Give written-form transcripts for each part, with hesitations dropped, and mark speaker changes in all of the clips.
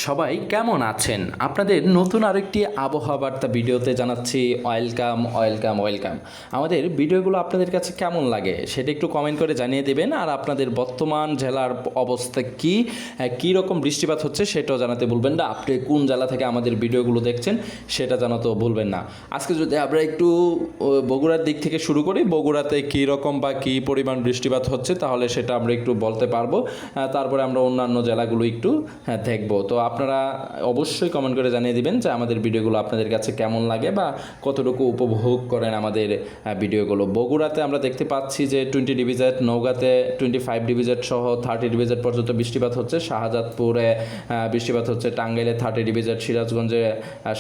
Speaker 1: সবাই কেমন আছেন? আপনাদের নতুন আরেকটি আবহাওয়া বার্তা ভিডিওতে জানাচ্ছি ওয়েলকাম ওয়েলকাম ওয়েলকাম। আমাদের ভিডিওগুলো আপনাদের কাছে কেমন লাগে সেটা একটু কমেন্ট করে জানিয়ে দেবেন। আর আপনাদের বর্তমান জেলার অবস্থা কী রকম বৃষ্টিপাত হচ্ছে সেটাও জানাতে ভুলবেন না। আপনি কোন জেলা থেকে আমাদের ভিডিওগুলো দেখছেন সেটা জানাতেও ভুলবেন না। আজকে যদি আমরা একটু বগুড়ার দিক থেকে শুরু করি, বগুড়াতে কী রকম বা কী পরিমাণ বৃষ্টিপাত হচ্ছে তাহলে সেটা আমরা একটু বলতে পারবো। তারপরে আমরা অন্যান্য জেলাগুলো একটু দেখবো। তো আপনারা অবশ্যই কমেন্ট করে জানিয়ে দিবেন যে আমাদের ভিডিওগুলো আপনাদের কাছে কেমন লাগে বা কতটুকু উপভোগ করেন আমাদের ভিডিওগুলো। বগুড়াতে আমরা দেখতে পাচ্ছি যে 20 ডিভিজেট, নওগাঁতে 25 ডিভিজেট সহ 30 ডিভিজেট পর্যন্ত বৃষ্টিপাত হচ্ছে, শাহজাদপুরে বৃষ্টিপাত হচ্ছে, টাঙ্গাইলে 30 ডিভিজেট, সিরাজগঞ্জে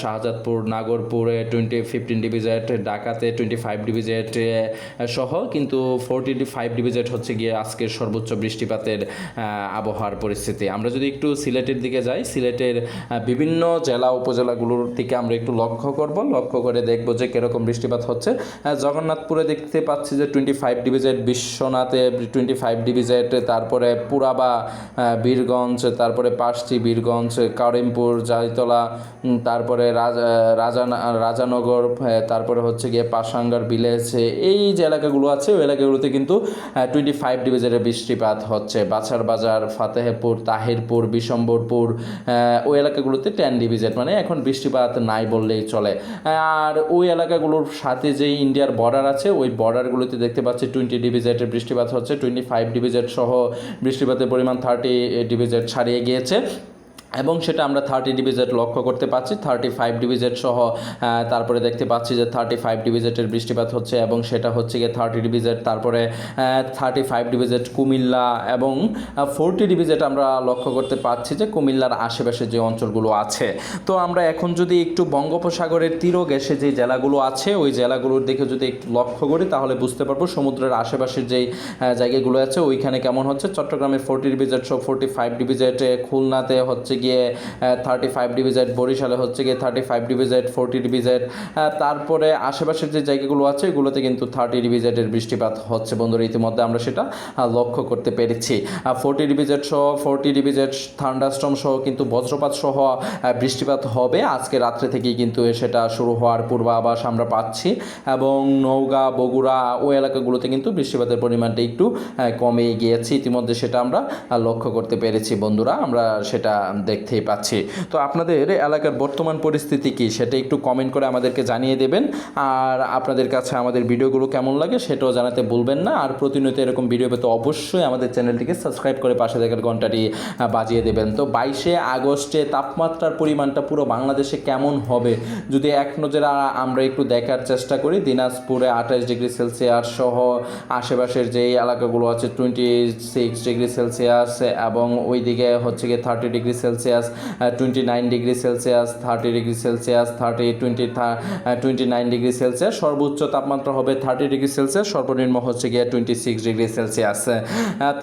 Speaker 1: শাহজাদপুর, নাগরপুরে 15 ডিভিজেট, ঢাকাতে 25 ডিভিজেট সহ কিন্তু 45 ডিভিজেট হচ্ছে গিয়ে আজকের সর্বোচ্চ বৃষ্টিপাতের আবহাওয়ার পরিস্থিতি। আমরা যদি একটু সিলেটের দিকে যাই, সিলেটের বিভিন্ন জেলা উপজেলাগুলোর দিকে আমরা একটু লক্ষ্য করে দেখব যে কীরকম বৃষ্টিপাত হচ্ছে। জগন্নাথপুরে দেখতে পাচ্ছি যে 25 ডিভিজেট, বিশ্বনাথে 25 ডিভিজেট, তারপরে পুরাবা বীরগঞ্জ, তারপরে পাঁচটি বীরগঞ্জ, কারিমপুর, জাইতলা, তারপরে রাজানগর, তারপরে হচ্ছে গিয়ে পাশাঙ্গার ভিলেজ, এই যে এলাকাগুলো আছে ওই এলাকাগুলোতে কিন্তু 25 ডিভিজেটের বৃষ্টিপাত হচ্ছে। বাছার বাজার, ফাতেহপুর, তাহিরপুর, বিশম্বরপুর, ওই এলাকাগুলোতে 10 ডিভিজেট, মানে এখন বৃষ্টিপাত নাই বললেই চলে। আর ওই এলাকাগুলোর সাথে যে ইন্ডিয়ার বর্ডার আছে ওই বর্ডারগুলোতে দেখতে পাচ্ছি 20 ডিভিজেটের বৃষ্টিপাত হচ্ছে। 25 ডিভিজেট সহ বৃষ্টিপাতের পরিমাণ 30 ডিভিজেট ছাড়িয়ে গিয়েছে এবং সেটা আমরা 30 ডিভিজেট লক্ষ্য করতে পারছি। 35 ডিভিজেট সহ তারপরে দেখতে পাচ্ছি যে 35 ডিভিজেটের বৃষ্টিপাত হচ্ছে এবং সেটা হচ্ছে গিয়ে 30 ডিভিজেট, তারপরে 35 ডিভিজেট কুমিল্লা এবং 40 ডিভিজেট আমরা লক্ষ্য করতে পারছি যে কুমিল্লার আশেপাশে যে অঞ্চলগুলো আছে। তো আমরা এখন যদি একটু বঙ্গোপসাগরের তীর ঘেঁষে যে জেলাগুলো আছে ওই জেলাগুলোর দিকে যদি একটু লক্ষ্য করি তাহলে বুঝতে পারবো সমুদ্রের আশেপাশের যেই জায়গাগুলো আছে ওইখানে কেমন হচ্ছে। চট্টগ্রামে 40 ডিভিজেট সহ 45 ডিভিজেট, খুলনাতে হচ্ছে গিয়ে 35 ডিভিজেট, বরিশালে হচ্ছে গিয়ে 35 ডিভিজেট, 40 ডিভিজেট, তারপরে আশেপাশের যে জায়গাগুলো আছে এগুলোতে কিন্তু 30 ডিভিজেটের বৃষ্টিপাত হচ্ছে বন্ধুরা। ইতিমধ্যে আমরা সেটা লক্ষ্য করতে পেরেছি। 40 ডিভিজেট সহ 40 ডিভিজেট থান্ডারস্টর্ম সহ কিন্তু বজ্রপাত সহ বৃষ্টিপাত হবে আজকে রাত্রে থেকেই কিন্তু সেটা শুরু হওয়ার পূর্বাভাস আমরা পাচ্ছি এবং নওগাঁ, বগুড়া ওই এলাকাগুলোতে কিন্তু বৃষ্টিপাতের পরিমাণটা একটু কমে গিয়েছে। ইতিমধ্যে সেটা আমরা লক্ষ্য করতে পেরেছি বন্ধুরা, আমরা সেটা দেখতেই পাচ্ছি। তো আপনাদের এলাকার বর্তমান পরিস্থিতি কি সেটা একটু কমেন্ট করে আমাদেরকে জানিয়ে দেবেন। আর আপনাদের কাছে আমাদের ভিডিওগুলো কেমন লাগে সেটাও জানাতে ভুলবেন না। আর প্রতিনিয়ত এরকম ভিডিও পেতে অবশ্যই আমাদের চ্যানেলটিকে সাবস্ক্রাইব করে পাশে থাকার ঘন্টাটি বাজিয়ে দেবেন। তো 22শে আগস্টে তাপমাত্রার পরিমাণটা পুরো বাংলাদেশে কেমন হবে যদি এক নজরে আমরা একটু দেখার চেষ্টা করি। দিনাজপুরে 28 ডিগ্রি সেলসিয়াস সহ আশেপাশের যেই এলাকাগুলো আছে 26 ডিগ্রি সেলসিয়াস এবং ওই দিকে হচ্ছে গিয়ে 30 degree Celsius, 29 degree Celsius, 30 degree Celsius, 29 degree Celsius. সর্বোচ্চ তাপমাত্রা হবে 30 ডিগ্রি সেলসিয়াস, সর্বনিম্ন হচ্ছে গিয়ে 26 ডিগ্রি সেলসিয়াস।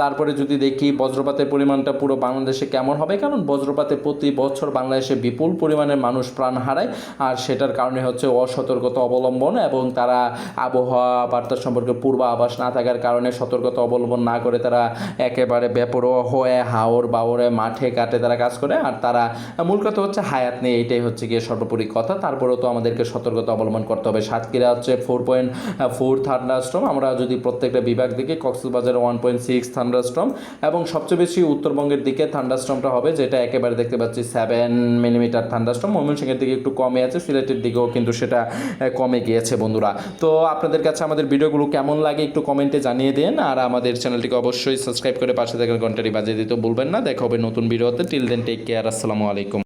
Speaker 1: তারপরে যদি দেখি বজ্রপাতের পরিমাণটা পুরো বাংলাদেশে কেমন হবে, কারণ বজ্রপাতে প্রতি বছর বাংলাদেশে বিপুল পরিমাণে মানুষ প্রাণ হারায় আর সেটার কারণে হচ্ছে অসতর্কতা অবলম্বন এবং তারা আবহাওয়া বার্তা সম্পর্কে পূর্বাভাস না থাকার কারণে সতর্কতা অবলম্বন না করে তারা একেবারে বেপরোয়া হয়ে হাওর বাওরে মাঠে ঘাটে তারা কাজ করে। আর তারা মূল কথা হচ্ছে হায়াত নেই, এইটাই হচ্ছে গিয়ে সর্বোপরি কথা। তারপরেও তো আমাদেরকে সতর্কতা অবলম্বন করতে হবে। সাতক্ষীরা হচ্ছে 4.4 থান্ডারস্টর্ম, আমরা যদি প্রত্যেকটা বিভাগ দিকে কক্সবাজারে 1.6 থান্ডারস্টর্ম এবং সবচেয়ে বেশি উত্তরবঙ্গের দিকে থান্ডারস্টর্মটা হবে যেটা একেবারে দেখতে পাচ্ছি 7 মিলিমিটার থান্ডারস্টর্ম। ময়মনসিংহের দিকে একটু কমে আছে, সিলেটের দিকেও কিন্তু সেটা কমে গিয়েছে বন্ধুরা। তো আপনাদের কাছে আমাদের ভিডিওগুলো কেমন লাগে একটু কমেন্টে জানিয়ে দেন। আর আমাদের চ্যানেলটিকে অবশ্যই সাবস্ক্রাইব করে পাশে থাকার ঘন্টাটি বাজিয়ে দিতে ভুলবেন না। দেখা হবে নতুন ভিডিওতে। টিল দেন টেক কেয়ার, আসসালামু আলাইকুম।